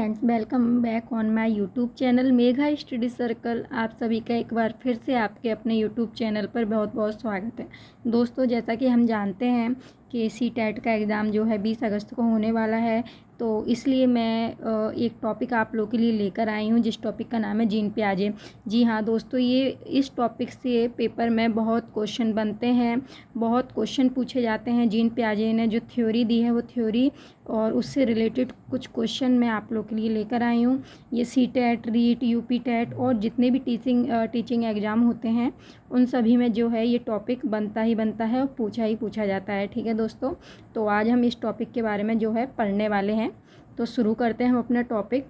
Friends, welcome back on my YouTube channel Megha study circle. आप सभी का एक बार फिर से आपके अपने यूट्यूब चैनल पर बहुत बहुत स्वागत है। दोस्तों, जैसा कि हम जानते हैं कि CTET का एग्ज़ाम जो है 20 अगस्त को होने वाला है, तो इसलिए मैं एक टॉपिक आप लोगों के लिए लेकर आई हूँ, जिस टॉपिक का नाम है जीन प्याजे। जी हाँ दोस्तों, ये इस टॉपिक से पेपर में बहुत क्वेश्चन बनते हैं, बहुत क्वेश्चन पूछे जाते हैं। जीन प्याजे ने जो थ्योरी दी है वो थ्योरी और उससे रिलेटेड कुछ क्वेश्चन मैं आप लोग के लिए लेकर आई हूँ। ये CTET, रीट, UP टेट और जितने भी टीचिंग एग्ज़ाम होते हैं उन सभी में जो है ये टॉपिक बनता ही बनता है और पूछा ही पूछा जाता है। ठीक है दोस्तों, तो आज हम इस टॉपिक के बारे में जो है पढ़ने वाले हैं। तो शुरू करते हैं हम अपना टॉपिक।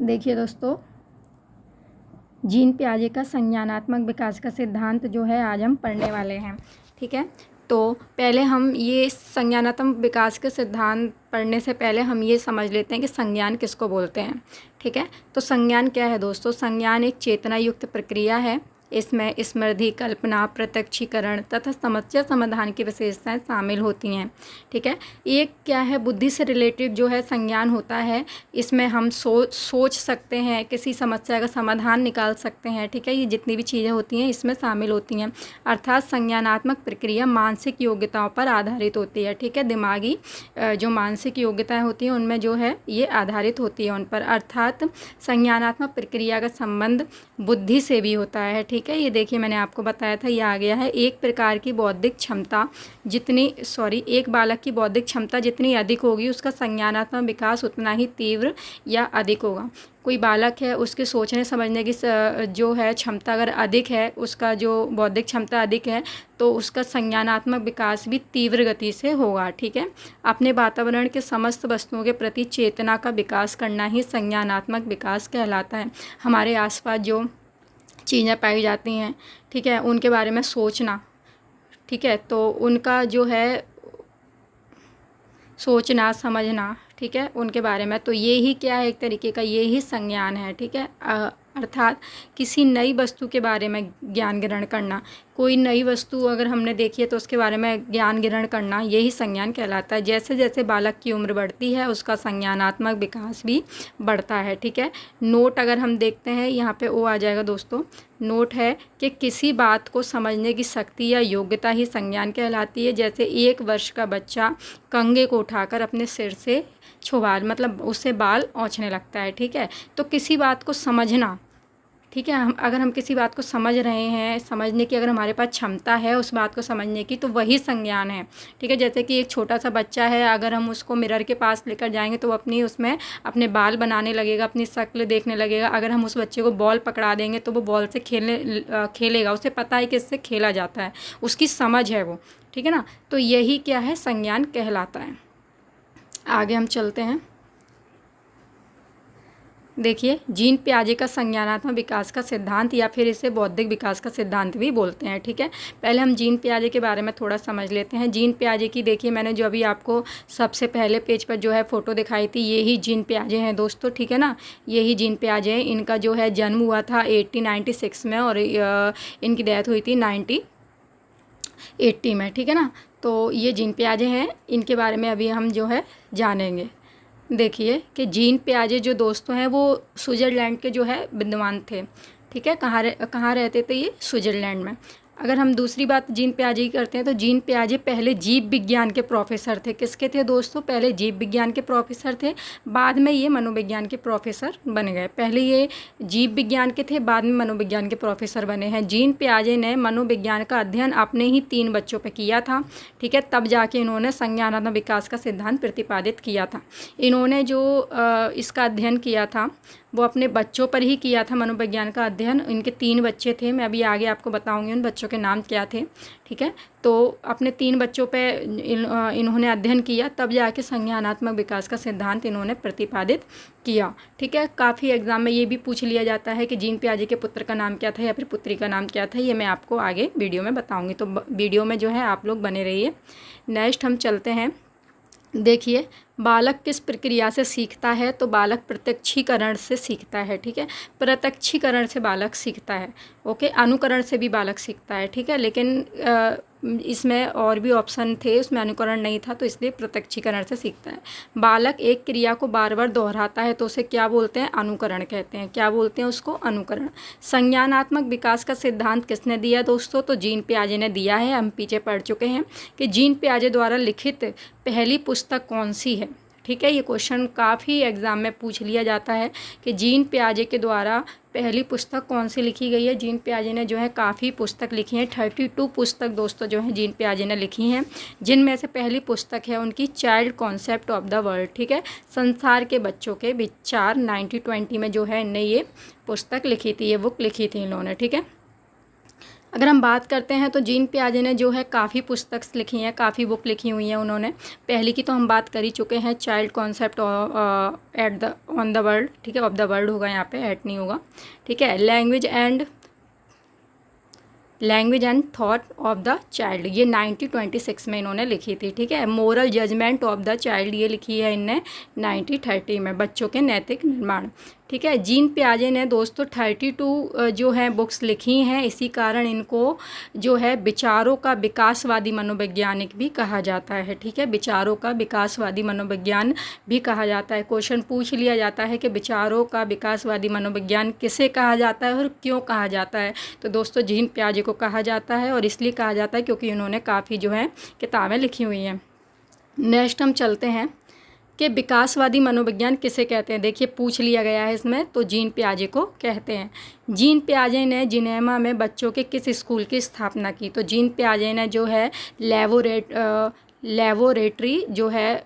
देखिए दोस्तों, जीन प्याजे का संज्ञानात्मक विकास का सिद्धांत जो है आज हम पढ़ने वाले हैं। ठीक है, तो पहले हम ये संज्ञानात्मक विकास के सिद्धांत पढ़ने से पहले हम ये समझ लेते हैं कि संज्ञान किसको बोलते हैं। ठीक है, तो संज्ञान क्या है दोस्तों? संज्ञान एक चेतना युक्त प्रक्रिया है। इसमें स्मृति, कल्पना, प्रत्यक्षीकरण तथा समस्या समाधान की विशेषताएं शामिल होती हैं। ठीक है, एक क्या है, बुद्धि से रिलेटेड जो है संज्ञान होता है। इसमें हम सोच सकते हैं, किसी समस्या का समाधान निकाल सकते हैं। ठीक है, ये जितनी भी चीज़ें होती हैं इसमें शामिल होती हैं। अर्थात संज्ञानात्मक प्रक्रिया मानसिक योग्यताओं पर आधारित होती है। ठीक है, दिमागी जो मानसिक योग्यताएँ होती हैं उनमें जो है ये आधारित होती है उन पर। अर्थात संज्ञानात्मक प्रक्रिया का संबंध बुद्धि से भी होता है। ठीक है, ये देखिए मैंने आपको बताया था, ये आ गया है। एक प्रकार की बौद्धिक क्षमता एक बालक की बौद्धिक क्षमता जितनी अधिक होगी उसका संज्ञानात्मक विकास उतना ही तीव्र या अधिक होगा। कोई बालक है, उसके सोचने समझने की जो है क्षमता अगर अधिक है, उसका जो बौद्धिक क्षमता अधिक है तो उसका संज्ञानात्मक विकास भी तीव्र गति से होगा। ठीक है, अपने वातावरण के समस्त वस्तुओं के प्रति चेतना का विकास करना ही संज्ञानात्मक विकास कहलाता है। हमारे आसपास जो चीज़ें पाई जाती हैं, ठीक है, उनके बारे में सोचना। ठीक है, तो उनका जो है सोचना समझना, ठीक है, उनके बारे में, तो ये ही क्या है, एक तरीके का ये ही संज्ञान है। ठीक है, अर्थात किसी नई वस्तु के बारे में ज्ञान ग्रहण करना। कोई नई वस्तु अगर हमने देखी है तो उसके बारे में ज्ञान ग्रहण करना, यही संज्ञान कहलाता है। जैसे जैसे बालक की उम्र बढ़ती है उसका संज्ञानात्मक विकास भी बढ़ता है। ठीक है, नोट अगर हम देखते हैं, यहाँ पे ओ आ जाएगा दोस्तों। नोट है कि किसी बात को समझने की शक्ति या योग्यता ही संज्ञान कहलाती है। जैसे 1 वर्ष का बच्चा कंघे को उठाकर अपने सिर से मतलब उससे बाल औंचने लगता है। ठीक है, तो किसी बात को समझना, ठीक है, अगर हम किसी बात को समझ रहे हैं, समझने की अगर हमारे पास क्षमता है उस बात को समझने की, तो वही संज्ञान है। ठीक है, जैसे कि एक छोटा सा बच्चा है, अगर हम उसको मिरर के पास लेकर जाएंगे तो वो उसमें अपने बाल बनाने लगेगा, अपनी शक्ल देखने लगेगा। अगर हम उस बच्चे को बॉल पकड़ा देंगे तो वो बॉल से खेलेगा, उसे पता है कि इससे खेला जाता है, उसकी समझ है वो। ठीक है ना, तो यही क्या है, संज्ञान कहलाता है। आगे हम चलते हैं। देखिए, जीन प्याजे का संज्ञानात्मक विकास का सिद्धांत या फिर इसे बौद्धिक विकास का सिद्धांत भी बोलते हैं। ठीक है, पहले हम जीन प्याजे के बारे में थोड़ा समझ लेते हैं। जीन प्याजे की देखिए, मैंने जो अभी आपको सबसे पहले पेज पर जो है फ़ोटो दिखाई थी, यही जीन प्याजे हैं दोस्तों। ठीक है ना, यही जीन प्याजे हैं। इनका जो है जन्म हुआ था 1896 में और इनकी डेथ हुई थी 1980 में। ठीक है ना, तो ये जीन प्याजे हैं, इनके बारे में अभी हम जो है जानेंगे। देखिए कि जीन प्याजे जो दोस्तों हैं वो स्विट्ज़रलैंड के जो है विद्वान थे। ठीक है, कहाँ रहते थे ये? स्विट्ज़रलैंड में। अगर हम दूसरी बात जीन प्याजे की करते हैं तो जीन प्याजे पहले जीव विज्ञान के प्रोफेसर थे। किसके थे दोस्तों? पहले जीव विज्ञान के प्रोफेसर थे, बाद में ये मनोविज्ञान के प्रोफेसर बन गए। पहले ये जीव विज्ञान के थे, बाद में मनोविज्ञान के प्रोफेसर बने हैं। जीन प्याजे ने मनोविज्ञान का अध्ययन अपने ही 3 बच्चों पर किया था। ठीक है, तब जाके इन्होंने संज्ञानात्मक विकास का सिद्धांत प्रतिपादित किया था। इन्होंने जो इसका अध्ययन किया था वो अपने बच्चों पर ही किया था, मनोविज्ञान का अध्ययन। इनके 3 बच्चे थे, मैं अभी आगे आपको बताऊंगी उन बच्चों के नाम क्या थे। ठीक है, तो अपने 3 बच्चों पे इन्होंने अध्ययन किया, तब जाके संज्ञानात्मक विकास का सिद्धांत इन्होंने प्रतिपादित किया। ठीक है, काफ़ी एग्जाम में ये भी पूछ लिया जाता है कि जीन प्याजे के पुत्र का नाम क्या था या फिर पुत्री का नाम क्या था। ये मैं आपको आगे वीडियो में बताऊँगी, तो वीडियो में जो है आप लोग बने रहिए। नेक्स्ट हम चलते हैं। देखिए, बालक किस प्रक्रिया से सीखता है? तो बालक प्रत्यक्षीकरण से सीखता है। ठीक है, प्रत्यक्षीकरण से बालक सीखता है। ओके, अनुकरण से भी बालक सीखता है। ठीक है, लेकिन इसमें और भी ऑप्शन थे, उसमें अनुकरण नहीं था, तो इसलिए प्रत्यक्षीकरण से सीखता है। बालक एक क्रिया को बार बार दोहराता है तो उसे क्या बोलते हैं? अनुकरण कहते हैं। क्या बोलते हैं उसको? अनुकरण। संज्ञानात्मक विकास का सिद्धांत किसने दिया दोस्तों? तो जीन पियाजे ने दिया है। हम पीछे पढ़ चुके हैं कि जीन पियाजे द्वारा लिखित पहली पुस्तक कौन सी है। ठीक है, ये क्वेश्चन काफ़ी एग्जाम में पूछ लिया जाता है कि जीन पियाजे के द्वारा पहली पुस्तक कौन सी लिखी गई है। जीन पियाजे ने जो है काफ़ी पुस्तक लिखी हैं, 32 पुस्तक दोस्तों जो है जीन पियाजे ने लिखी हैं, जिनमें से पहली पुस्तक है उनकी child concept of the world. ठीक है, संसार के बच्चों के विचार 1920 में जो है इनने ये पुस्तक लिखी थी, ये बुक लिखी थी इन्होंने। ठीक है, अगर हम बात करते हैं तो जीन पियाजे ने जो है काफ़ी पुस्तक लिखी हैं, काफ़ी बुक लिखी हुई हैं उन्होंने। पहली की तो हम बात कर ही चुके हैं, child concept at the on the world. ठीक है, ऑफ द वर्ल्ड होगा यहाँ पे, एट नहीं होगा। ठीक है, language and thought of the child, ये 1926 में इन्होंने लिखी थी। ठीक है, moral judgement of the child, ये लिखी है इनने 1930 में, बच्चों के नैतिक निर्माण। ठीक है, जीन पियाजे ने दोस्तों 32 जो है बुक्स लिखी हैं, इसी कारण इनको जो है विचारों का विकासवादी मनोवैज्ञानिक भी कहा जाता है। ठीक है, विचारों का विकासवादी मनोविज्ञान भी कहा जाता है। क्वेश्चन पूछ लिया जाता है कि विचारों का विकासवादी मनोविज्ञान किसे कहा जाता है और क्यों कहा जाता है, तो दोस्तों जीन पियाजे को कहा जाता है, और इसलिए कहा जाता है क्योंकि इन्होंने काफ़ी जो है किताबें लिखी हुई हैं। नेक्स्ट हम चलते हैं कि विकासवादी मनोविज्ञान किसे कहते हैं। देखिए पूछ लिया गया है इसमें, तो जीन पियाजे को कहते हैं। जीन पियाजे ने जिनेवा में बच्चों के किस स्कूल की स्थापना की? तो जीन पियाजे ने जो है लेबोरेटरी जो है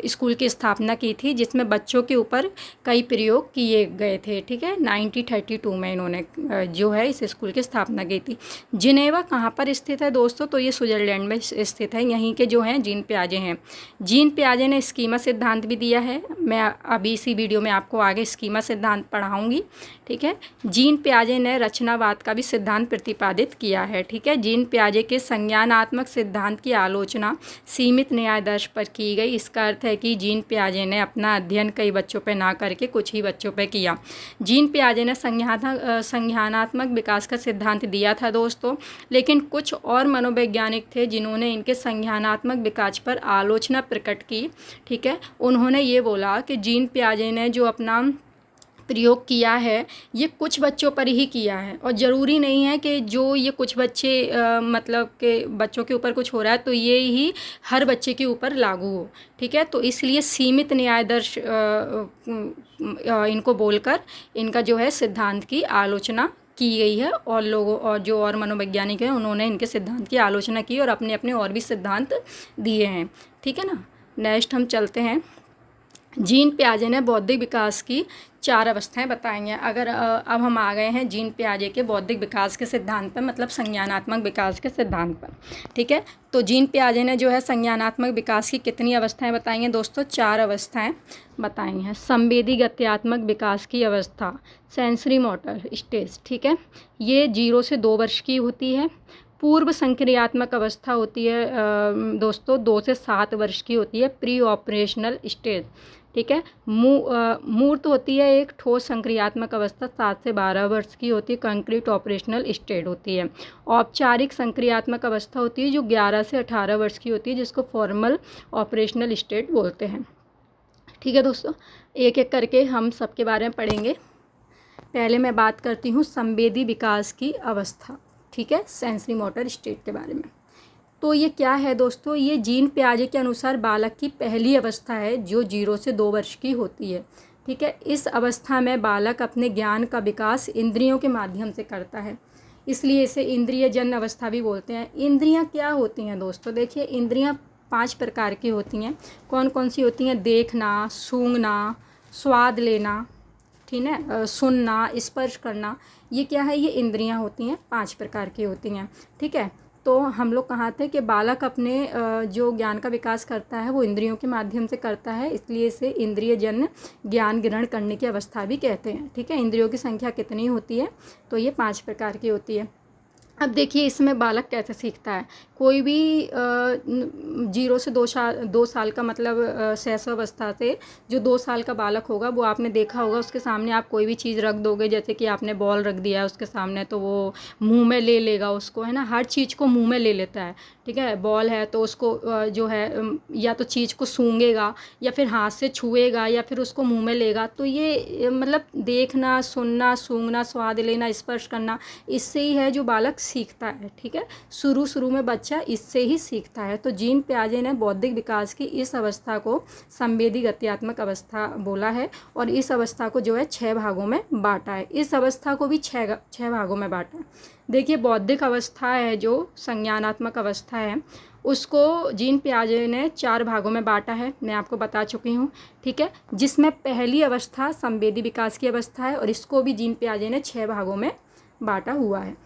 स्कूल की स्थापना की थी, जिसमें बच्चों के ऊपर कई प्रयोग किए गए थे। ठीक है, 1932 में इन्होंने जो है इस स्कूल की स्थापना की थी। जिनेवा कहाँ पर स्थित है दोस्तों? तो ये स्विट्ज़रलैंड में स्थित है। यहीं के जो हैं जीन पियाजे हैं। जीन पियाजे ने स्कीमा सिद्धांत भी दिया है, मैं अभी इसी वीडियो में आपको आगे स्कीमा सिद्धांत पढ़ाऊँगी। ठीक है, जीन पियाजे ने रचनावाद का भी सिद्धांत प्रतिपादित किया है। ठीक है, जीन पियाजे के संज्ञानात्मक सिद्धांत की आलोचना सीमित न्यायादर्श पर की गई। इसका अर्थ है कि जीन पियाजे ने अपना अध्ययन कई बच्चों पर ना करके कुछ ही बच्चों पर किया। जीन पियाजे ने संज्ञानात्मक विकास का सिद्धांत दिया था दोस्तों, लेकिन कुछ और मनोवैज्ञानिक थे जिन्होंने इनके संज्ञानात्मक विकास पर आलोचना प्रकट की। ठीक है, उन्होंने ये बोला कि जीन पियाजे ने जो अपना प्रयोग किया है ये कुछ बच्चों पर ही किया है, और ज़रूरी नहीं है कि जो ये कुछ बच्चे मतलब के बच्चों के ऊपर कुछ हो रहा है तो ये ही हर बच्चे के ऊपर लागू हो। ठीक है, तो इसलिए सीमित न्यायादर्श इनको बोलकर इनका जो है सिद्धांत की आलोचना की गई है, और लोगों और जो और मनोवैज्ञानिक हैं उन्होंने इनके सिद्धांत की आलोचना की और अपने अपने और भी सिद्धांत दिए हैं। ठीक है ना, नेक्स्ट हम चलते हैं। जीन पियाजे ने बौद्धिक विकास की 4 अवस्थाएं बताई हैं। अगर अब हम आ गए हैं जीन पियाजे के बौद्धिक विकास के सिद्धांत पर, मतलब संज्ञानात्मक विकास के सिद्धांत पर। ठीक है, तो जीन पियाजे ने जो है संज्ञानात्मक विकास की कितनी अवस्थाएं बताई हैं दोस्तों? 4 अवस्थाएं बताई हैं। संवेदी गत्यात्मक विकास की अवस्था, सेंसरी मोटर स्टेज। ठीक है, ये 0 से 2 वर्ष की होती है। पूर्व संक्रियात्मक अवस्था होती है दोस्तों 2 से 7 वर्ष की होती है, प्री ऑपरेशनल स्टेज। ठीक है, मूर्त होती है एक ठोस संक्रियात्मक अवस्था 7 से 12 वर्ष की होती है, कंक्रीट ऑपरेशनल स्टेज होती है। औपचारिक संक्रियात्मक अवस्था होती है जो 11 से 18 वर्ष की होती है, जिसको फॉर्मल ऑपरेशनल स्टेज बोलते हैं। ठीक है दोस्तों, एक एक करके हम सबके बारे में पढ़ेंगे। पहले मैं बात करती हूँ संवेदी विकास की अवस्था। ठीक है, सेंसरी मोटर स्टेट के बारे में। तो ये क्या है दोस्तों? ये जीन पियाजे के अनुसार बालक की पहली अवस्था है जो 0 से 2 वर्ष की होती है। ठीक है, इस अवस्था में बालक अपने ज्ञान का विकास इंद्रियों के माध्यम से करता है, इसलिए इसे इंद्रिय जन्य अवस्था भी बोलते हैं। इंद्रियां क्या होती हैं दोस्तों? देखिए, इंद्रियां 5 प्रकार की होती हैं। कौन कौन सी होती हैं? देखना, सूंघना, स्वाद लेना, ठीक है, सुनना, स्पर्श करना, ये क्या है? ये इंद्रियां होती हैं, 5 प्रकार की होती हैं। ठीक है, तो हम लोग कहा थे कि बालक अपने जो ज्ञान का विकास करता है वो इंद्रियों के माध्यम से करता है, इसलिए इसे इंद्रियजन्य ज्ञान ग्रहण करने की अवस्था भी कहते हैं। ठीक है, इंद्रियों की संख्या कितनी होती है? तो ये 5 प्रकार की होती है। अब देखिए इसमें बालक कैसे सीखता है। कोई भी 0 से 2 साल का मतलब शैशवावस्था से जो 2 साल का बालक होगा, वो आपने देखा होगा, उसके सामने आप कोई भी चीज़ रख दोगे, जैसे कि आपने बॉल रख दिया है उसके सामने, तो वो मुंह में ले लेगा उसको, है ना, हर चीज़ को मुंह में ले लेता है। ठीक है, बॉल है तो उसको जो है या तो चीज़ को सूंघेगा या फिर हाथ से छुएगा या फिर उसको मुंह में लेगा। तो ये मतलब देखना, सुनना, सूंघना, स्वाद लेना, स्पर्श करना, इससे ही है जो बालक सीखता है। ठीक है, शुरू में बच्चा इससे ही सीखता है। तो जीन पियाजे ने बौद्धिक विकास की इस अवस्था को संवेदी गत्यात्मक अवस्था बोला है और इस अवस्था को जो है 6 भागों में बांटा है। इस अवस्था को भी 6 भागों में बांटा है। देखिए बौद्धिक अवस्था है जो संज्ञानात्मक अवस्था है, उसको जीन पियाजे ने 4 भागों में बांटा है, मैं आपको बता चुकी हूँ। ठीक है, जिसमें पहली अवस्था संवेदी विकास की अवस्था है और इसको भी जीन पियाजे ने 6 भागों में बांटा हुआ है।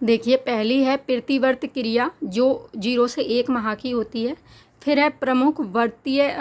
देखिए पहली है प्रतिवर्त क्रिया जो 0 से 1 माह की होती है। फिर है प्रमुख वर्तीय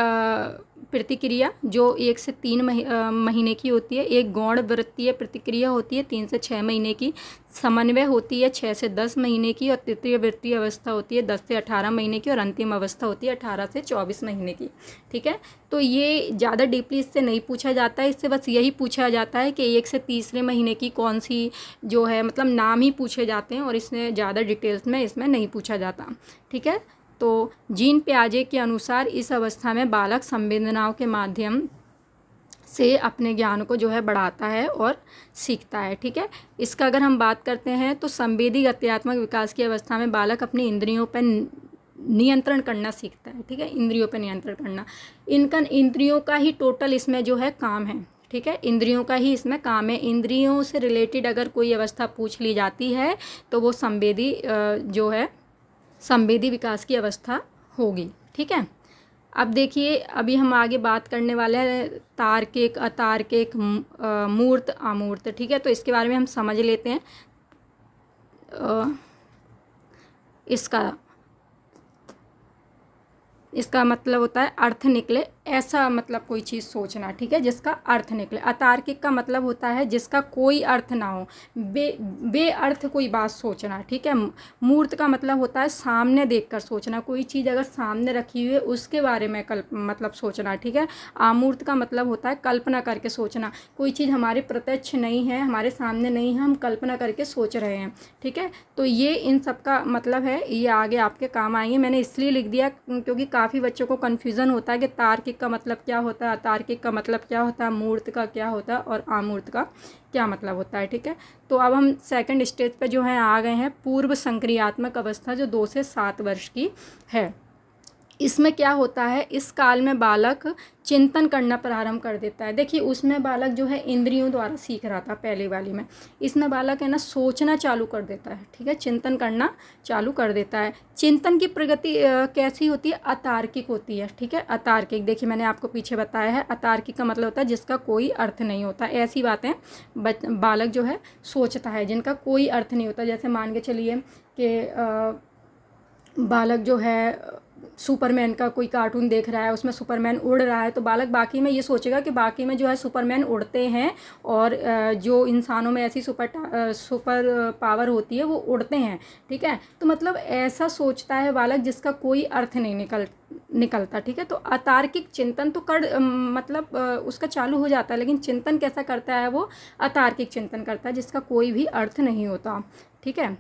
प्रतिक्रिया जो 1 से 3 महीने की होती है। एक गौण वृत्तीय प्रतिक्रिया होती है 3 से 6 महीने की। समन्वय होती है 6 से 10 महीने की। और तृतीय वृत्तीय अवस्था होती है 10 से 18 महीने की। और अंतिम अवस्था होती है 18 से 24 महीने की। ठीक है, तो ये ज़्यादा डीपली इससे नहीं पूछा जाता है, इससे बस यही पूछा जाता है कि 1 से तीसरे महीने की कौन सी जो है, मतलब नाम ही पूछे जाते हैं और इसमें ज़्यादा डिटेल्स में इसमें नहीं पूछा जाता। ठीक है, तो जीन पियाजे के अनुसार इस अवस्था में बालक संवेदनाओं के माध्यम से अपने ज्ञान को जो है बढ़ाता है और सीखता है। ठीक है, इसका अगर हम बात करते हैं तो संवेदी गत्यात्मक विकास की अवस्था में बालक अपनी इंद्रियों पर नियंत्रण करना सीखता है। ठीक है, इंद्रियों पर नियंत्रण करना, इंद्रियों का ही टोटल इसमें जो है काम है। ठीक है, इंद्रियों का ही इसमें काम है। इंद्रियों से रिलेटेड अगर कोई अवस्था पूछ ली जाती है तो वो संवेदी जो है संवेदी विकास की अवस्था होगी। ठीक है, अब देखिए अभी हम आगे बात करने वाले हैं तार्किक, अतार्किक, मूर्त, अमूर्त। ठीक है, तो इसके बारे में हम समझ लेते हैं। इसका मतलब होता है अर्थ निकले, ऐसा मतलब कोई चीज़ सोचना। ठीक है, जिसका अर्थ निकले। अतार्किक का मतलब होता है जिसका कोई अर्थ ना हो, बेअर्थ कोई बात सोचना। ठीक है, मूर्त का मतलब होता है सामने देखकर सोचना, कोई चीज़ अगर सामने रखी हुई है उसके बारे में मतलब सोचना। ठीक है, अमूर्त का मतलब होता है कल्पना करके सोचना, कोई चीज़ हमारे प्रत्यक्ष नहीं है, हमारे सामने नहीं है, हम कल्पना करके सोच रहे हैं। ठीक है, तो ये इन सब का मतलब है, ये आगे आपके काम आएंगे। मैंने इसलिए लिख दिया क्योंकि काफ़ी बच्चों को कन्फ्यूज़न होता है कि तार्किक का मतलब क्या होता है, अतार्किक का मतलब क्या होता है, मूर्त का क्या होता है और अमूर्त का क्या मतलब होता है। ठीक है, तो अब हम सेकंड स्टेज पे जो है आ गए हैं, पूर्व संक्रियात्मक अवस्था जो 2 से 7 वर्ष की है। इसमें क्या होता है, इस काल में बालक चिंतन करना प्रारंभ कर देता है। देखिए उसमें बालक जो है इंद्रियों द्वारा सीख रहा था पहले वाली में, इसमें बालक है ना सोचना चालू कर देता है। ठीक है, चिंतन करना चालू कर देता है। चिंतन की प्रगति कैसी होती है, अतार्किक होती है। ठीक है, अतार्किक, देखिए मैंने आपको पीछे बताया है, अतार्किक का मतलब होता है जिसका कोई अर्थ नहीं होता। ऐसी बातें बालक जो है सोचता है जिनका कोई अर्थ नहीं होता। जैसे मान के चलिए कि बालक जो है सुपरमैन का कोई कार्टून देख रहा है, उसमें सुपरमैन उड़ रहा है, तो बालक बाकी में ये सोचेगा कि बाकी में जो है सुपरमैन उड़ते हैं और जो इंसानों में ऐसी सुपर पावर होती है वो उड़ते हैं। ठीक है, तो मतलब ऐसा सोचता है बालक जिसका कोई अर्थ नहीं निकलता। ठीक है, तो अतार्किक चिंतन तो मतलब उसका चालू हो जाता है, लेकिन चिंतन कैसा करता है, वो अतार्किक चिंतन करता है जिसका कोई भी अर्थ नहीं होता। ठीक है,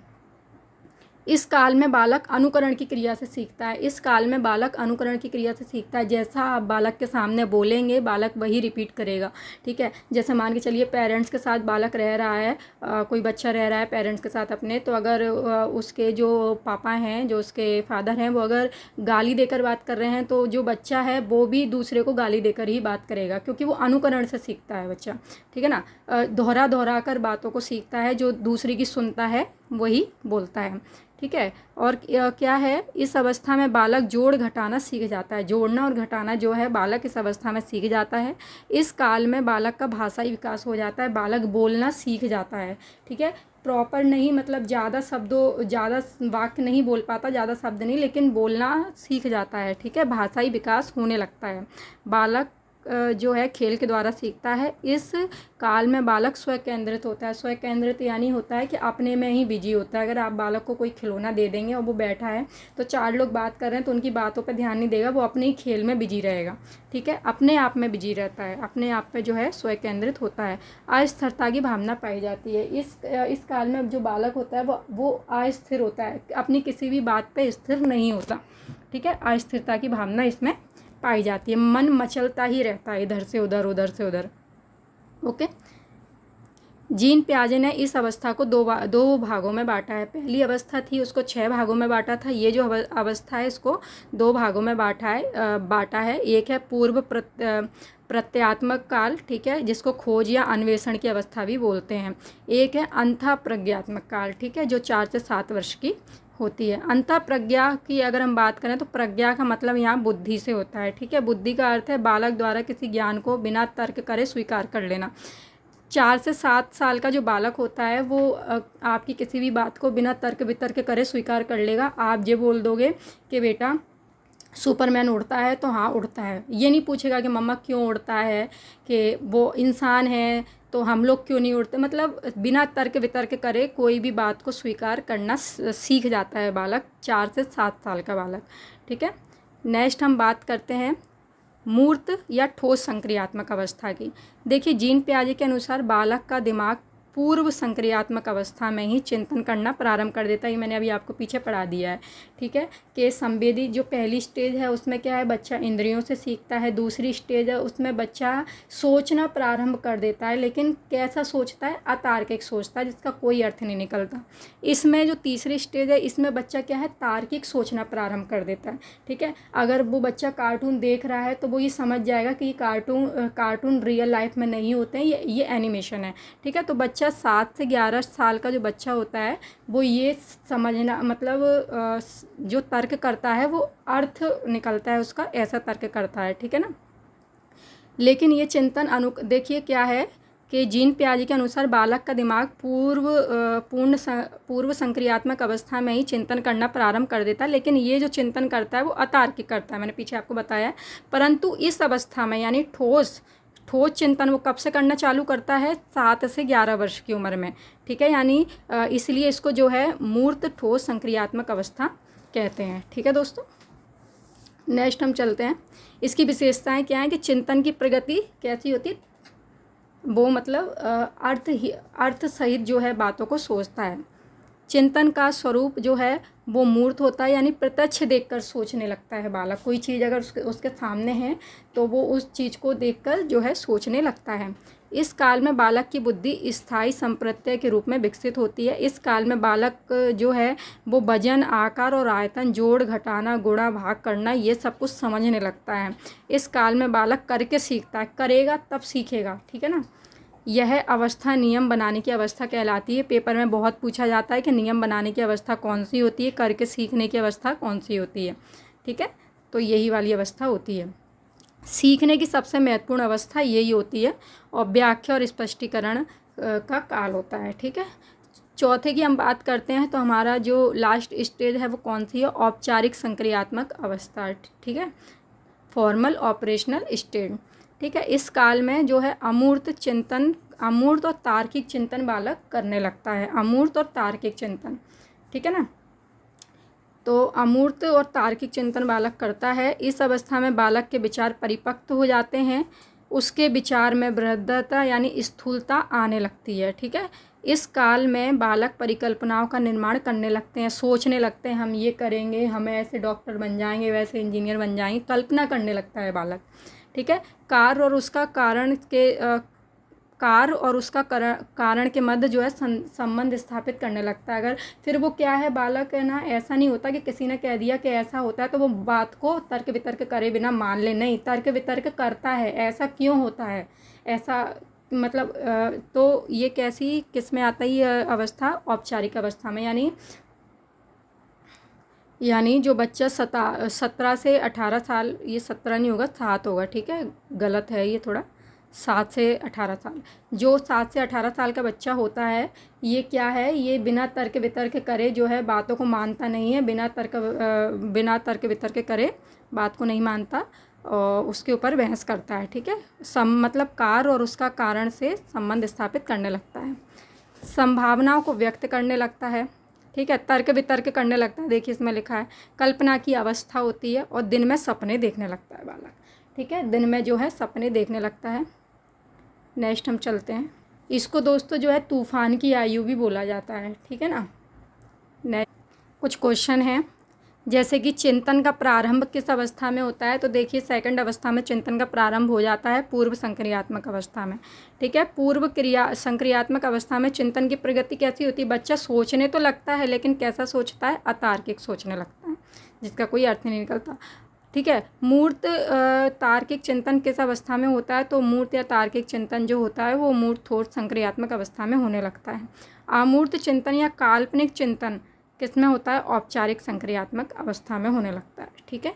इस काल में बालक अनुकरण की क्रिया से सीखता है। इस काल में बालक अनुकरण की क्रिया से सीखता है, जैसा आप बालक के सामने बोलेंगे बालक वही रिपीट करेगा। ठीक है, जैसे मान के चलिए पेरेंट्स के साथ बालक रह रहा है, कोई बच्चा रह रहा है पेरेंट्स के साथ अपने, तो अगर उसके जो पापा हैं, जो उसके फादर हैं, वो अगर गाली देकर बात कर रहे हैं तो जो बच्चा है वो भी दूसरे को गाली देकर ही बात करेगा, क्योंकि वो अनुकरण से सीखता है बच्चा। ठीक है ना, दोहरा दोहरा कर बातों को सीखता है, जो दूसरे की सुनता है वही बोलता है। ठीक है, और क्या है, इस अवस्था में बालक जोड़ घटाना सीख जाता है। जोड़ना और घटाना जो है बालक इस अवस्था में सीख जाता है। इस काल में बालक का भाषाई विकास हो जाता है, बालक बोलना सीख जाता है। ठीक है, प्रॉपर नहीं, मतलब ज़्यादा वाक्य नहीं बोल पाता, ज़्यादा शब्द नहीं, लेकिन बोलना सीख जाता है। ठीक है, भाषाई विकास होने लगता है। बालक जो है खेल के द्वारा सीखता है। इस काल में बालक स्व केंद्रित होता है। स्व केंद्रित यानी होता है कि अपने में ही बिजी होता है। अगर आप बालक को कोई खिलौना दे देंगे और वो बैठा है तो 4 लोग बात कर रहे हैं तो उनकी बातों पर ध्यान नहीं देगा, वो अपने ही खेल में बिजी रहेगा। ठीक है, अपने आप में बिजी रहता है, अपने आप पे जो है स्व केंद्रित होता है। अस्थिरता की भावना पाई जाती है। इस काल में जो बालक होता है वो अस्थिर होता है, अपनी किसी भी बात पे स्थिर नहीं होता। ठीक है, अस्थिरता की भावना इसमें पाई जाती है। मन मचलता ही रहता है, इधर से उधर, उधर से उधर। ओके, जीन पियाजे ने इस अवस्था को दो भागों में बांटा है। पहली अवस्था थी, उसको 6 भागों में बांटा था। ये जो अवस्था है इसको 2 भागों में बांटा है। एक है पूर्व प्रत्यात्मक काल, ठीक है, जिसको खोज या अन्वेषण की अवस्था भी बोलते हैं। एक है अंतः प्रज्ञात्मक काल, ठीक है, जो 4 से 7 वर्ष की होती है। अंतः प्रज्ञा की अगर हम बात करें तो प्रज्ञा का मतलब यहाँ बुद्धि से होता है। ठीक है, बुद्धि का अर्थ है बालक द्वारा किसी ज्ञान को बिना तर्क करे स्वीकार कर लेना। 4 से 7 साल का जो बालक होता है वो आपकी किसी भी बात को बिना तर्क वितर्क करे स्वीकार कर लेगा। आप ये बोल दोगे कि बेटा सुपरमैन उड़ता है तो हाँ उड़ता है, ये नहीं पूछेगा कि मम्मा क्यों उड़ता है, कि वो इंसान है तो हम लोग क्यों नहीं उड़ते। मतलब बिना तर्क वितर्क करे कोई भी बात को स्वीकार करना सीख जाता है बालक, 4 से 7 साल का बालक। ठीक है, नेक्स्ट हम बात करते हैं मूर्त या ठोस संक्रियात्मक अवस्था की। देखिए, जीन पियाजे के अनुसार बालक का दिमाग पूर्व संक्रियात्मक अवस्था में ही चिंतन करना प्रारंभ कर देता है। ये मैंने अभी आपको पीछे पढ़ा दिया है। ठीक है, कि संवेदी जो पहली स्टेज है उसमें क्या है, बच्चा इंद्रियों से सीखता है। दूसरी स्टेज है उसमें बच्चा सोचना प्रारंभ कर देता है, लेकिन कैसा सोचता है, अतार्किक सोचता है, जिसका कोई अर्थ नहीं निकलता। इसमें जो तीसरी स्टेज है इसमें बच्चा क्या है, तार्किक सोचना प्रारंभ कर देता है। ठीक है, अगर वो बच्चा कार्टून देख रहा है तो वो ये समझ जाएगा कि कार्टून रियल लाइफ में नहीं होते हैं, ये एनिमेशन है। ठीक है, तो बच्चा 7 से 11 साल का जो बच्चा होता है वो ये समझना, मतलब जो तर्क करता है वो अर्थ निकलता है उसका, ऐसा तर्क करता है। ठीक है ना, लेकिन ये चिंतन देखिए क्या है कि जीन पियाजे के अनुसार बालक का दिमाग पूर्व संक्रियात्मक अवस्था में ही चिंतन करना प्रारंभ कर देता है, लेकिन ये जो चिंतन करता है वो अतार्किक करता है, मैंने पीछे आपको बताया। परंतु इस अवस्था में यानी ठोस चिंतन वो कब से करना चालू करता है, 7 से 11 वर्ष की उम्र में। ठीक है, यानी इसलिए इसको जो है मूर्त ठोस संक्रियात्मक अवस्था कहते हैं। ठीक है दोस्तों, नेक्स्ट हम चलते हैं। इसकी विशेषताएं क्या हैं कि चिंतन की प्रगति कैसी होती है, वो मतलब अर्थ सहित जो है बातों को सोचता है। चिंतन का स्वरूप जो है वो मूर्त होता है, यानी प्रत्यक्ष देखकर सोचने लगता है बालक। कोई चीज़ अगर उसके सामने है तो वो उस चीज़ को देखकर जो है सोचने लगता है। इस काल में बालक की बुद्धि स्थायी संप्रत्यय के रूप में विकसित होती है। इस काल में बालक जो है वो वजन, आकार और आयतन, जोड़ घटाना, गुणा भाग करना, ये सब कुछ समझने लगता है। इस काल में बालक करके सीखता है, करेगा तब सीखेगा। ठीक है ना, यह अवस्था नियम बनाने की अवस्था कहलाती है। पेपर में बहुत पूछा जाता है कि नियम बनाने की अवस्था कौन सी होती है, करके सीखने की अवस्था कौन सी होती है। ठीक है, तो यही वाली अवस्था होती है। सीखने की सबसे महत्वपूर्ण अवस्था यही होती है और व्याख्या और स्पष्टीकरण का काल होता है। ठीक है, चौथे की हम बात करते हैं तो हमारा जो लास्ट स्टेज है वो कौन सी है, औपचारिक संक्रियात्मक अवस्था। ठीक है, फॉर्मल ऑपरेशनल स्टेज। ठीक है, इस काल में जो है अमूर्त और तार्किक चिंतन बालक करने लगता है। अमूर्त और तार्किक चिंतन, ठीक है ना, तो अमूर्त और तार्किक चिंतन बालक करता है। इस अवस्था में बालक के विचार परिपक्व हो जाते हैं, उसके विचार में बृहद्दता यानी स्थूलता आने लगती है। ठीक है, इस काल में बालक परिकल्पनाओं का निर्माण करने लगते हैं, सोचने लगते हैं हम ये करेंगे, हम ऐसे डॉक्टर बन जाएंगे, वैसे इंजीनियर बन जाएंगे, कल्पना करने लगता है बालक। ठीक है, कार्य और उसका कारण के मध्य जो है संबंध स्थापित करने लगता है। अगर फिर वो क्या है, बालक है ना, ऐसा नहीं होता कि किसी ने कह दिया कि ऐसा होता है तो वो बात को तर्क वितर्क करे बिना मान ले, नहीं, तर्क वितर्क करता है, ऐसा क्यों होता है, ऐसा मतलब तो ये कैसी किस में आता है ये अवस्था, औपचारिक अवस्था में। यानी जो बच्चा 17 से 18 साल, ये 17 नहीं होगा, 7 होगा। ठीक है, गलत है ये थोड़ा, 7 से 18 साल, जो 7 से 18 साल का बच्चा होता है ये क्या है, ये बिना तर्क वितर्क करे जो है बातों को मानता नहीं है, बिना तर्क वितर्क करे बात को नहीं मानता उसके ऊपर बहस करता है, ठीक है। मतलब कार्य और उसका कारण से संबंध स्थापित करने लगता है, संभावनाओं को व्यक्त करने लगता है, ठीक है। तर्क वितर्क करने लगता है, देखिए इसमें लिखा है कल्पना की अवस्था होती है और दिन में सपने देखने लगता है बालक, ठीक है। दिन में जो है सपने देखने लगता है। नेक्स्ट हम चलते हैं, इसको दोस्तों जो है तूफान की आयु भी बोला जाता है, ठीक है ना। नेक्स्ट कुछ क्वेश्चन हैं, जैसे कि चिंतन का प्रारंभ किस अवस्था में होता है, तो देखिए सेकंड अवस्था में चिंतन का प्रारंभ हो जाता है, पूर्व संक्रियात्मक अवस्था में, ठीक है। पूर्व क्रिया संक्रियात्मक अवस्था में चिंतन की प्रगति कैसी होती है, बच्चा सोचने तो लगता है लेकिन कैसा सोचता है, अतार्किक सोचने लगता है, जिसका कोई अर्थ नहीं निकलता, ठीक है। मूर्त तार्किक चिंतन किस अवस्था में होता है, तो मूर्त या तार्किक चिंतन जो होता है वो मूर्त ठोस संक्रियात्मक अवस्था में होने लगता है। अमूर्त चिंतन या काल्पनिक चिंतन किस में होता है, औपचारिक संक्रियात्मक अवस्था में होने लगता है, ठीक है।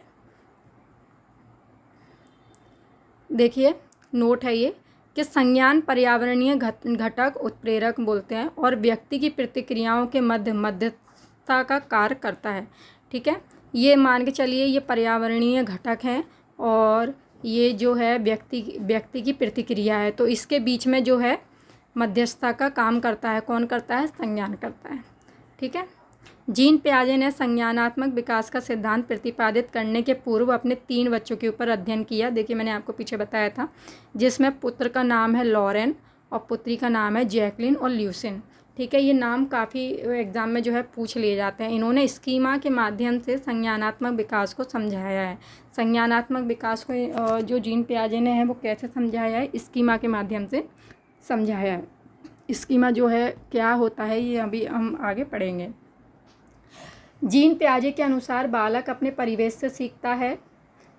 देखिए नोट है ये कि संज्ञान पर्यावरणीय घटक उत्प्रेरक बोलते हैं और व्यक्ति की प्रतिक्रियाओं के मध्यस्थता का कार्य करता है, ठीक है। ये मान के चलिए ये पर्यावरणीय घटक हैं और ये जो है व्यक्ति की प्रतिक्रिया है, तो इसके बीच में जो है मध्यस्थता का काम करता है, कौन करता है, संज्ञान करता है, ठीक है। जीन पियाजे ने संज्ञानात्मक विकास का सिद्धांत प्रतिपादित करने के पूर्व अपने 3 बच्चों के ऊपर अध्ययन किया, देखिए मैंने आपको पीछे बताया था, जिसमें पुत्र का नाम है लॉरेन और पुत्री का नाम है जैकलिन और ल्यूसिन, ठीक है। ये नाम काफ़ी एग्ज़ाम में जो है पूछ लिए जाते हैं। इन्होंने स्कीमा के माध्यम से संज्ञानात्मक विकास को समझाया है। संज्ञानात्मक विकास को जो जीन पियाजे ने है वो कैसे समझाया है, स्कीमा के माध्यम से समझाया है। स्कीमा जो है क्या होता है ये अभी हम आगे पढ़ेंगे। जीन पियाजे के अनुसार बालक अपने परिवेश से सीखता है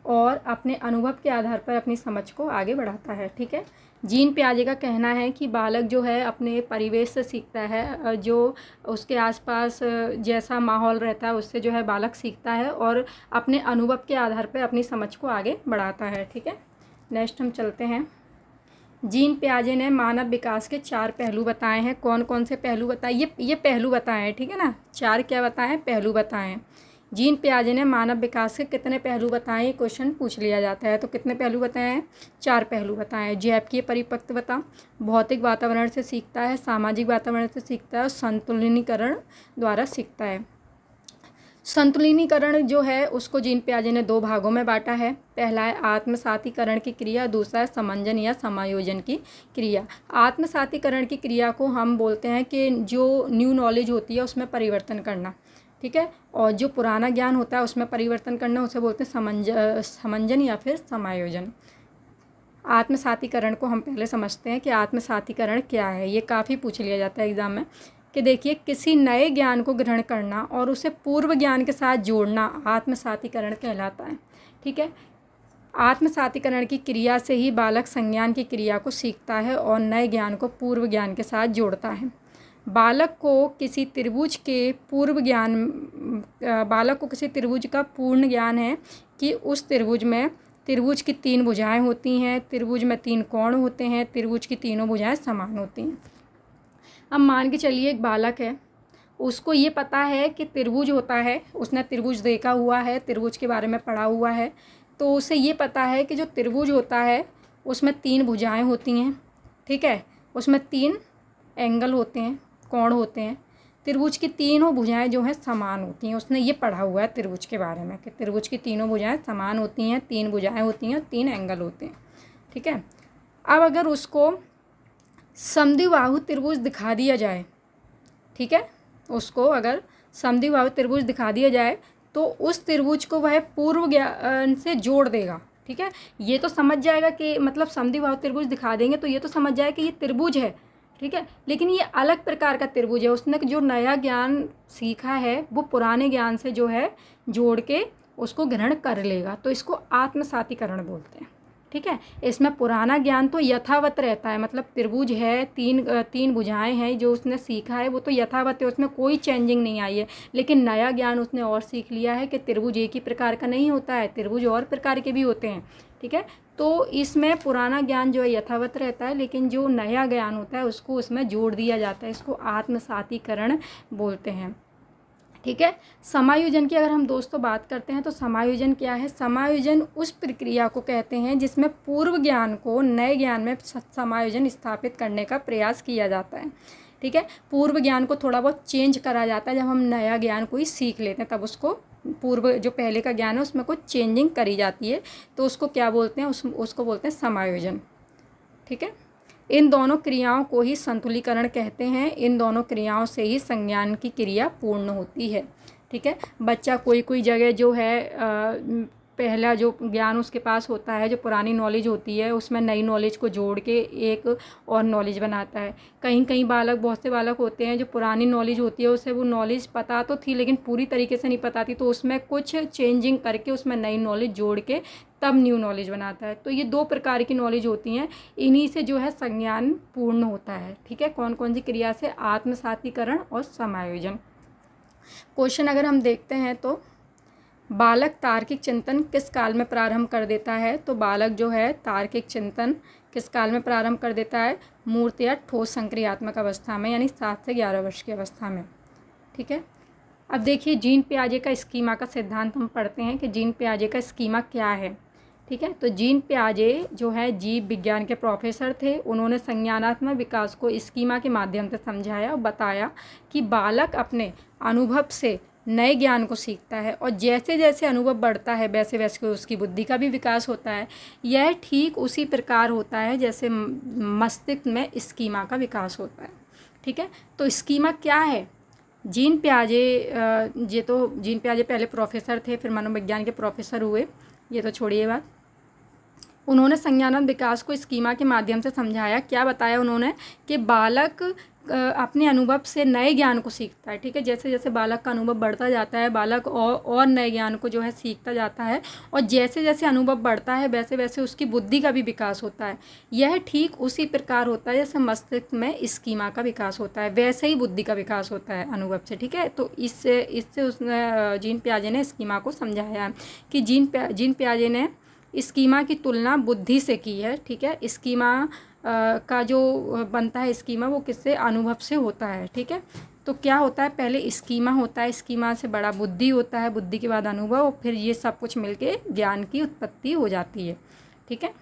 और अपने अनुभव के आधार पर अपनी समझ को आगे बढ़ाता है, ठीक है। जीन पियाजे का कहना है कि बालक जो है अपने परिवेश से सीखता है, जो उसके आसपास जैसा माहौल रहता है उससे जो है बालक सीखता है और अपने अनुभव के आधार पर अपनी समझ को आगे बढ़ाता है, ठीक है। नेक्स्ट हम चलते हैं, जीन पियाजे ने मानव विकास के 4 पहलू बताए हैं, कौन कौन से पहलू बताए, ये पहलू बताए हैं, ठीक है ना। 4 क्या बताए हैं, पहलू बताए हैं। जीन पियाजे ने मानव विकास के कितने पहलू बताए, ये क्वेश्चन पूछ लिया जाता है, तो कितने पहलू बताए हैं, 4 पहलू बताए हैं। जैविकीय परिपक्वता, भौतिक वातावरण से सीखता है, सामाजिक वातावरण से सीखता है और संतुलिनीकरण द्वारा सीखता है। संतुलिनीकरण जो है उसको जीन पियाजे ने 2 भागों में बांटा है, पहला है आत्मसातीकरण की क्रिया, दूसरा है समंजन या समायोजन की क्रिया। आत्मसातीकरण की क्रिया को हम बोलते हैं कि जो न्यू नॉलेज होती है उसमें परिवर्तन करना, ठीक है, और जो पुराना ज्ञान होता है उसमें परिवर्तन करना, उसे बोलते हैं समंजन या फिर समायोजन। आत्मसातीकरण को हम पहले समझते हैं कि आत्मसातीकरण क्या है, ये काफ़ी पूछ लिया जाता है एग्ज़ाम में, कि देखिए किसी नए ज्ञान को ग्रहण करना और उसे पूर्व ज्ञान के साथ जोड़ना आत्मसातीकरण कहलाता है, ठीक है। आत्मसातीकरण की क्रिया से ही बालक संज्ञान की क्रिया को सीखता है और नए ज्ञान को पूर्व ज्ञान के साथ जोड़ता है। बालक को किसी त्रिभुज का पूर्ण ज्ञान है कि उस त्रिभुज की 3 भुजाएं होती हैं, त्रिभुज में 3 कोण होते हैं, त्रिभुज की तीनों भुजाएं समान होती हैं। अब मान के चलिए एक बालक है, उसको ये पता है कि त्रिभुज होता है, उसने त्रिभुज देखा हुआ है, त्रिभुज के बारे में पढ़ा हुआ है, तो उसे ये पता है कि जो त्रिभुज होता है उसमें 3 भुजाएं होती हैं, ठीक है, उसमें 3 एंगल होते हैं, कोण होते हैं, त्रिभुज की तीनों भुजाएं जो हैं समान होती हैं। उसने ये पढ़ा हुआ है त्रिभुज के बारे में कि त्रिभुज की तीनों भुजाएं समान होती हैं, 3 भुजाएं होती हैं, 3 एंगल होते हैं, ठीक है। अब अगर उसको समद्विबाहु त्रिभुज दिखा दिया जाए, ठीक है, उसको अगर समद्विबाहु त्रिभुज दिखा दिया जाए तो उस त्रिभुज को वह पूर्व ज्ञान से जोड़ देगा, ठीक है। ये तो समझ जाएगा कि मतलब समद्विबाहु त्रिभुज दिखा देंगे तो ये तो समझ जाएगा कि ये त्रिभुज है, ठीक है, लेकिन ये अलग प्रकार का त्रिभुज है। उसने जो नया ज्ञान सीखा है वो पुराने ज्ञान से जो है जोड़ के उसको ग्रहण कर लेगा, तो इसको आत्मसातीकरण बोलते हैं, ठीक है। इसमें पुराना ज्ञान तो यथावत रहता है, मतलब त्रिभुज है, 3 भुजाएं हैं, जो उसने सीखा है वो तो यथावत है, उसमें कोई चेंजिंग नहीं आई है, लेकिन नया ज्ञान उसने और सीख लिया है कि त्रिभुज एक ही प्रकार का नहीं होता है, त्रिभुज और प्रकार के भी होते हैं, ठीक है। तो इसमें पुराना ज्ञान जो है यथावत रहता है, लेकिन जो नया ज्ञान होता है उसको उसमें जोड़ दिया जाता है, इसको आत्मसातीकरण बोलते हैं। ठीक है। समायोजन की अगर हम दोस्तों बात करते हैं तो समायोजन क्या है? समायोजन उस प्रक्रिया को कहते हैं जिसमें पूर्व ज्ञान को नए ज्ञान में समायोजन स्थापित करने का प्रयास किया जाता है। ठीक है, पूर्व ज्ञान को थोड़ा बहुत चेंज करा जाता है। जब हम नया ज्ञान कोई सीख लेते हैं तब उसको पूर्व जो पहले का ज्ञान है उसमें कुछ चेंजिंग करी जाती है, तो उसको क्या बोलते हैं? उसको बोलते हैं समायोजन। ठीक है, इन दोनों क्रियाओं को ही संतुलीकरण कहते हैं। इन दोनों क्रियाओं से ही संज्ञान की क्रिया पूर्ण होती है। ठीक है, बच्चा कोई जगह जो है पहला जो ज्ञान उसके पास होता है, जो पुरानी नॉलेज होती है, उसमें नई नॉलेज को जोड़ के एक और नॉलेज बनाता है। कहीं बालक, बहुत से बालक होते हैं जो पुरानी नॉलेज होती है उसे वो नॉलेज पता तो थी लेकिन पूरी तरीके से नहीं पता थी, तो उसमें कुछ चेंजिंग करके उसमें नई नॉलेज जोड़ के तब न्यू नॉलेज बनाता है। तो ये 2 प्रकार की नॉलेज होती हैं, इन्हीं से जो है संज्ञान पूर्ण होता है। ठीक है, कौन कौन सी क्रिया से? आत्मसातीकरण और समायोजन। क्वेश्चन अगर हम देखते हैं तो बालक तार्किक चिंतन किस काल में प्रारंभ कर देता है? तो बालक जो है तार्किक चिंतन किस काल में प्रारंभ कर देता है? मूर्त या ठोस संक्रियात्मक अवस्था में, यानी 7 से 11 वर्ष की अवस्था में। ठीक है, अब देखिए जीन पियाजे का स्कीमा का सिद्धांत हम पढ़ते हैं कि जीन पियाजे का स्कीमा क्या है। ठीक है, तो जीन पियाजे जो है जीव विज्ञान के प्रोफेसर थे। उन्होंने संज्ञानात्मक विकास को स्कीमा के माध्यम से समझाया और बताया कि बालक अपने अनुभव से नए ज्ञान को सीखता है और जैसे जैसे अनुभव बढ़ता है वैसे वैसे उसकी बुद्धि का भी विकास होता है। यह ठीक उसी प्रकार होता है जैसे मस्तिष्क में स्कीमा का विकास होता है। ठीक है, तो स्कीमा क्या है? जीन पियाजे पहले प्रोफेसर थे, फिर मनोविज्ञान के प्रोफेसर हुए, ये तो छोड़िए बात। उन्होंने संज्ञानात्मक विकास को स्कीमा के माध्यम से समझाया। क्या बताया उन्होंने? कि बालक अपने अनुभव से नए ज्ञान को सीखता है। ठीक है, जैसे जैसे बालक का अनुभव बढ़ता जाता है बालक और नए ज्ञान को जो है सीखता जाता है और जैसे जैसे अनुभव बढ़ता है वैसे वैसे उसकी बुद्धि का भी विकास होता है। यह ठीक उसी प्रकार होता है जैसे मस्तिष्क में स्कीमा का विकास होता है, वैसे ही बुद्धि का विकास होता है अनुभव से। ठीक है, तो इससे उसने जीन पियाजे ने स्कीमा को समझाया कि जीन पियाजे ने स्कीमा की तुलना बुद्धि से की है। ठीक है, स्कीमा का जो बनता है स्कीमा वो किससे? अनुभव से होता है। ठीक है, तो क्या होता है? पहले स्कीमा होता है, स्कीमा से बड़ा बुद्धि होता है, बुद्धि के बाद अनुभव, और फिर ये सब कुछ मिलके ज्ञान की उत्पत्ति हो जाती है। ठीक है,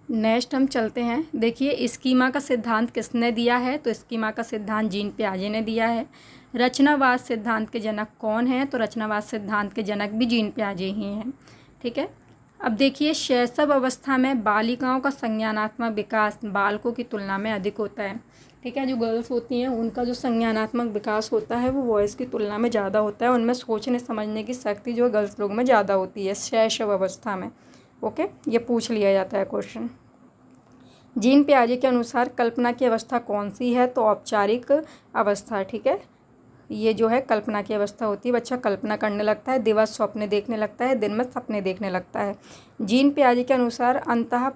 नेक्स्ट हम चलते हैं। देखिए स्कीमा का सिद्धांत किसने दिया है? तो स्कीमा का सिद्धांत जीन पियाजे ने दिया है। रचनावाद सिद्धांत के जनक कौन हैं? तो रचनावाद सिद्धांत के जनक भी जीन पियाजे ही हैं। ठीक है, अब देखिए शैशव अवस्था में बालिकाओं का संज्ञानात्मक विकास बालकों की तुलना में अधिक होता है। ठीक है, जो गर्ल्स होती हैं उनका जो संज्ञानात्मक विकास होता है वो बॉयज़ की तुलना में ज़्यादा होता है। उनमें सोचने समझने की शक्ति जो है गर्ल्स लोग में ज़्यादा होती है शैशव अवस्था में। ओके, ये पूछ लिया जाता है क्वेश्चन। जीन पियाजे के अनुसार कल्पना की अवस्था कौन सी है? तो औपचारिक अवस्था। ठीक है, ये जो है कल्पना की अवस्था होती है, बच्चा कल्पना करने लगता है, दिवस स्वप्न देखने लगता है, दिन में सपने देखने लगता है। जीन पियाजे के अनुसार अंतः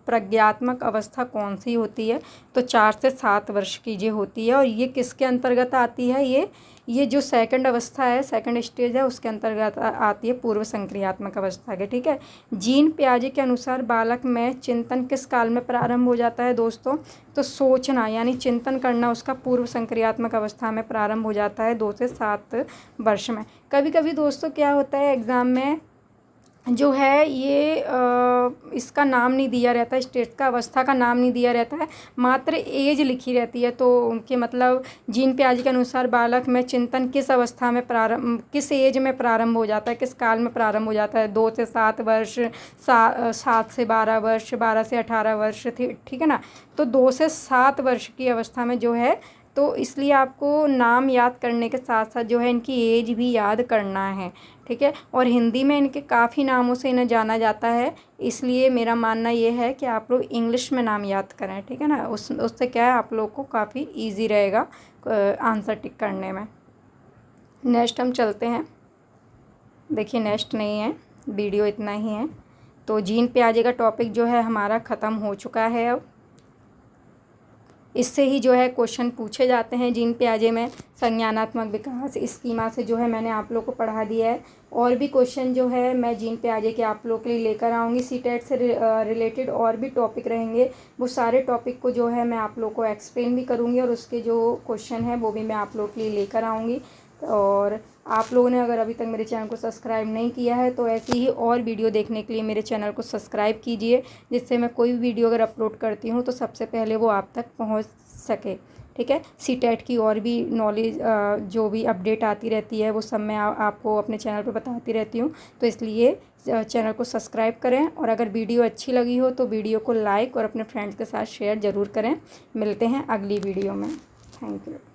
प्रज्ञात्मक अवस्था कौन सी होती है? तो 4 से 7 वर्ष की ये होती है और ये किसके अंतर्गत आती है? ये जो सेकंड अवस्था है, सेकंड स्टेज है, उसके अंतर्गत आती है पूर्व संक्रियात्मक अवस्था के। ठीक है, जीन पियाजे के अनुसार बालक में चिंतन किस काल में प्रारंभ हो जाता है दोस्तों? तो सोचना यानी चिंतन करना उसका पूर्व संक्रियात्मक अवस्था में प्रारंभ हो जाता है 2 से 7 वर्ष में। कभी कभी दोस्तों क्या होता है एग्ज़ाम में जो है ये इसका नाम नहीं दिया रहता है, स्टेज का अवस्था का नाम नहीं दिया रहता है, मात्र एज लिखी रहती है। तो उनके मतलब जीन पियाजे के अनुसार बालक में चिंतन किस अवस्था में किस एज में प्रारंभ हो जाता है, किस काल में प्रारंभ हो जाता है? 2 से 7 वर्ष, 7 से 12 वर्ष, 12 से 18 वर्ष। ठीक है ना, तो 2 से 7 वर्ष की अवस्था में जो है, तो इसलिए आपको नाम याद करने के साथ साथ जो है इनकी एज भी याद करना है। ठीक है, और हिंदी में इनके काफ़ी नामों से इन्हें जाना जाता है, इसलिए मेरा मानना ये है कि आप लोग इंग्लिश में नाम याद करें। ठीक है ना, उससे क्या है आप लोग को काफ़ी इजी रहेगा आंसर टिक करने में। नेक्स्ट हम चलते हैं। देखिए नेक्स्ट नहीं है, वीडियो इतना ही है। तो जीन पियाजे का टॉपिक जो है हमारा ख़त्म हो चुका है। अब इससे ही जो है क्वेश्चन पूछे जाते हैं जीन पियाजे में। संज्ञानात्मक विकास स्कीमा से जो है मैंने आप लोग को पढ़ा दिया है। और भी क्वेश्चन जो है मैं जीन पियाजे के आप लोग के लिए लेकर आऊँगी। सीटेट से रिलेटेड और भी टॉपिक रहेंगे, वो सारे टॉपिक को जो है मैं आप लोग को एक्सप्लेन भी करूँगी और उसके जो क्वेश्चन है वो भी मैं आप लोग के लिए लेकर आऊँगी। और आप लोगों ने अगर अभी तक मेरे चैनल को सब्सक्राइब नहीं किया है तो ऐसी ही और वीडियो देखने के लिए मेरे चैनल को सब्सक्राइब कीजिए, जिससे मैं कोई भी वीडियो अगर अपलोड करती हूँ तो सबसे पहले वो आप तक पहुँच सके। ठीक है, सीटेट की और भी नॉलेज जो भी अपडेट आती रहती है वो सब मैं आपको अपने चैनल पे बताती रहती हूँ। तो इसलिए चैनल को सब्सक्राइब करें, और अगर वीडियो अच्छी लगी हो तो वीडियो को लाइक और अपने फ्रेंड्स के साथ शेयर ज़रूर करें। मिलते हैं अगली वीडियो में। Thank you.